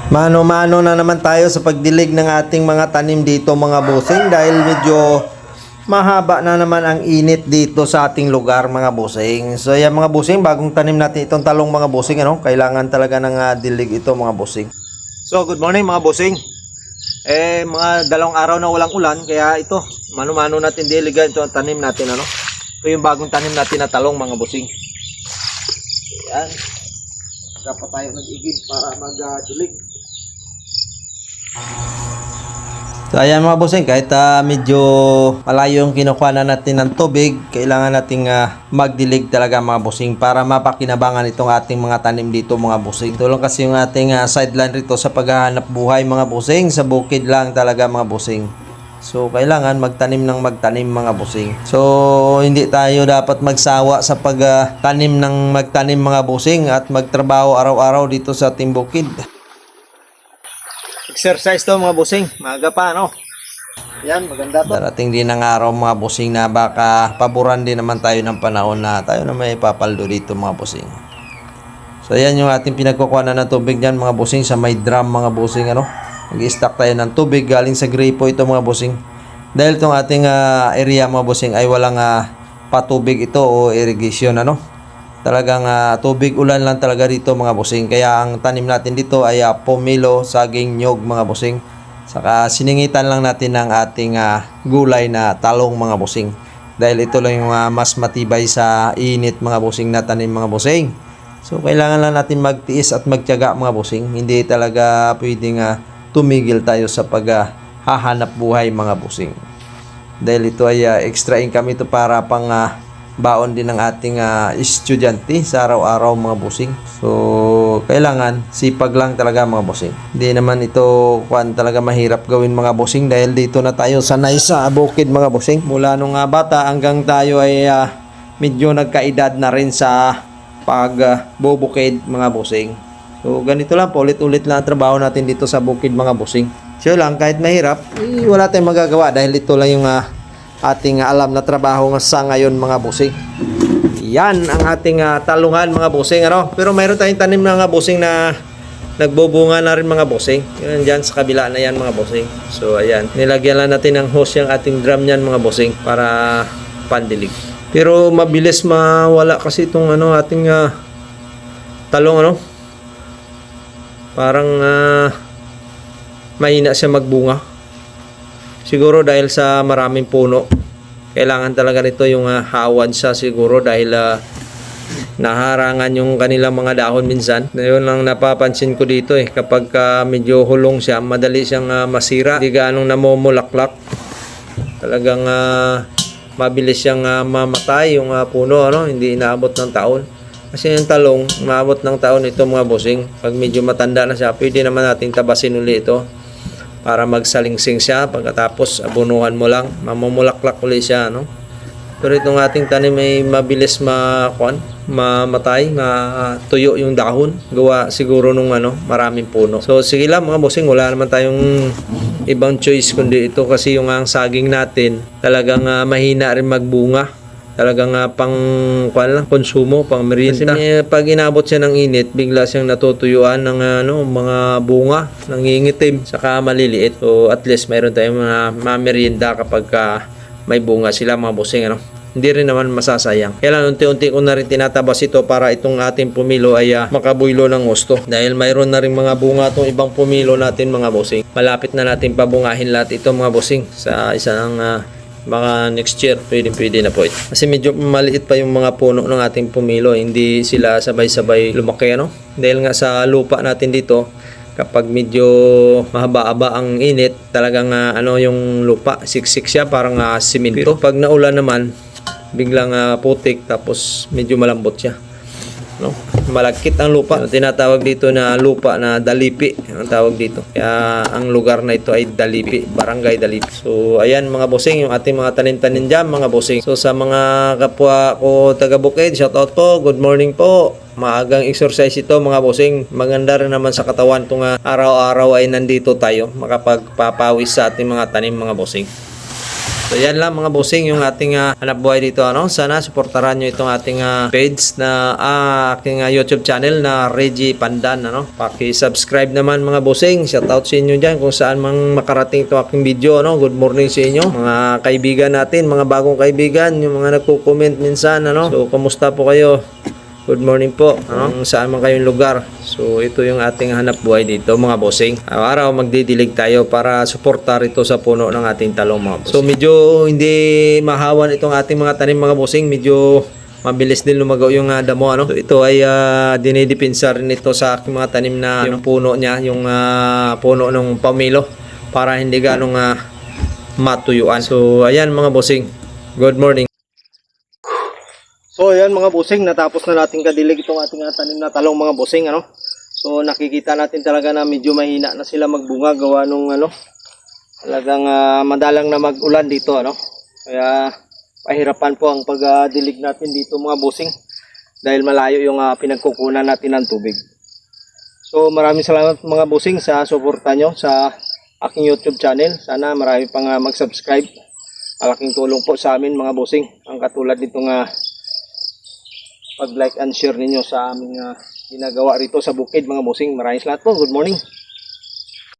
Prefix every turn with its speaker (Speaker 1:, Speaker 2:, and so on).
Speaker 1: Mano-mano na naman tayo sa pagdilig ng ating mga tanim dito mga bossing dahil medyo mahaba na naman ang init dito sa ating lugar mga bossing. So yan mga bossing, bagong tanim natin itong talong mga bossing, kailangan talaga ng dilig ito mga bossing. So good morning mga bossing. Mga dalawang araw na walang ulan kaya ito mano-mano natin diligan ito ang tanim natin Ito yung bagong tanim natin na talong mga bossing. Yan. Dapat tayo mag-igib para mag-dilig. So ayan mga bossing, kahit medyo malayo yung kinukuha na natin ng tubig, kailangan nating magdilig talaga mga bossing para mapakinabangan itong ating mga tanim dito mga bossing. Tulong kasi yung ating sideline rito sa paghahanap buhay mga bossing, sa bukid lang talaga mga bossing. So kailangan magtanim ng magtanim mga bossing. So hindi tayo dapat magsawa sa pagtanim ng magtanim mga bossing at magtrabaho araw-araw dito sa ating bukid. Exercise to mga bossing, maaga pa Yan, maganda to. Darating din ang araw mga bossing na baka paboran din naman tayo ng panahon na tayo na may papaldo dito mga bossing. So yan yung ating pinagkukuhanan ng tubig dyan mga bossing sa may drum mga bossing Mag-i-stock tayo ng tubig galing sa gripo ito mga bossing. Dahil itong ating area mga bossing ay walang patubig ito o irrigation Talagang tubig ulan lang talaga dito mga bossing. Kaya ang tanim natin dito ay pomelo, saging, nyog mga bossing. Saka siningitan lang natin ng ating gulay na talong mga bossing. Dahil ito lang yung mas matibay sa init mga bossing na tanim mga bossing. So kailangan lang natin magtiis at magtiyaga mga bossing. Hindi talaga pwedeng tumigil tayo sa paghahanap buhay mga bossing. Dahil ito ay extra income ito para pang baon din ng ating estudyante sa araw-araw mga bossing. So kailangan sipag lang talaga mga bossing. Hindi naman ito talaga mahirap gawin mga bossing dahil dito na tayo sanay sa bukid mga bossing. Mula nung bata hanggang tayo ay medyo nagkaedad na rin sa pagbubukid mga bossing. So ganito lang, ulit-ulit lang ang trabaho natin dito sa bukid mga bossing. So lang, kahit mahirap, wala tayong magagawa dahil ito lang yung ating alam na trabaho sa ngayon mga bossing. Yan ang ating talungan mga bossing Pero mayroon tayong tanim na mga bossing na nagbubunga na rin mga bossing. Yan dyan sa kabila na yan mga bossing. So ayan, nilagyan lang natin ng hose yung ating drum yan mga bossing para pandilig. Pero mabilis mawala kasi itong ating talong Parang mahina siya magbunga. Siguro dahil sa maraming puno. Kailangan talaga nito yung hawan siya siguro dahil naharangan yung kanilang mga dahon minsan. Yun lang napapansin ko dito kapag medyo hulong siya, madali siyang masira. Hindi gaanong namumulaklak. Talagang mabilis siyang mamatay yung puno, hindi inaabot ng taon. Kasi yung talong, maabot ng taon ito mga bossing. Pag medyo matanda na siya, pwede naman natin tabasin uli ito para magsalingsing siya. Pagkatapos abunuhan mo lang, mamumulaklak uli siya Pero itong ating tanim ay mabilis mamatay, matuyo yung dahon. Gawa siguro nung maraming puno. So sige lang mga bossing, wala naman tayong ibang choice kundi ito kasi yung ang saging natin talagang mahina rin magbunga. Talagang pang konsumo, pang merienda. Kasi pag inabot siya ng init, bigla siyang natutuyuan ng mga bunga, nangingitim, saka maliliit. So at least mayroon tayong mga merienda kapag may bunga sila mga bossing Hindi rin naman masasayang. Kaya lang unti-unti ko na rin tinatabas ito para itong ating pumilo ay makabuylo ng gusto. Dahil mayroon na rin mga bunga itong ibang pumilo natin mga bossing. Malapit na natin pabungahin lahat ito mga bossing sa isang mga next year, pwede na po ito. Kasi medyo maliit pa yung mga puno ng ating pumilo. Hindi sila sabay-sabay lumaki Dahil nga sa lupa natin dito, kapag medyo mahaba-haba ang init, talagang yung lupa, siksik siya, parang simento. Pero pag naulan naman, biglang putik, tapos medyo malambot siya. Malagkit ang lupa. Tinatawag dito na lupa na Dalipi ang tawag dito. Kaya ang lugar na ito ay Dalipi, Barangay Dalipi. So ayan mga bossing, yung ating mga tanim-tanim dyan mga bossing. So sa mga kapwa ko taga Bukid, shoutout po, good morning po. Maagang exercise ito mga bossing. Maganda rin naman sa katawan itong araw-araw ay nandito tayo makapagpapawis sa ating mga tanim mga bossing. So yan lang mga bossing yung ating hanap buhay dito. Sana suportahan nyo itong ating page na aking YouTube channel na Reggie Pandan. Paki-subscribe naman mga bossing. Shoutout sa inyo dyan kung saan mang makarating itong aking video. Good morning sa inyo mga kaibigan natin, mga bagong kaibigan, yung mga nagko-comment minsan. So kumusta po kayo? Good morning po, saan man kayong lugar. So ito yung ating hanap buhay dito mga bossing. Araw-araw magdidilig tayo para suportar ito sa puno ng ating talong mga bossing. So medyo hindi mahawan itong ating mga tanim mga bossing. Medyo mabilis din lumago yung damo. So ito ay dinidipinsa rin ito sa aking mga tanim na yung puno niya, yung puno ng pamilo para hindi ganong matuyuan. So ayan mga bossing, good morning. So ayan mga bossing, natapos na natin kadilig itong ating tanim na talong mga bossing. So nakikita natin talaga na medyo mahina na sila magbunga gawa nung talagang madalang na mag-ulan dito. Kaya pahirapan po ang pagdilig natin dito mga bossing dahil malayo yung pinagkukunan natin ng tubig. So maraming salamat mga bossing sa suporta nyo sa aking YouTube channel. Sana marami pang mag-subscribe. Malaking tulong po sa amin mga bossing ang katulad nitong pag-like and share ninyo sa aming ginagawa rito sa bukid mga bossing. Maraming salamat po. Good morning.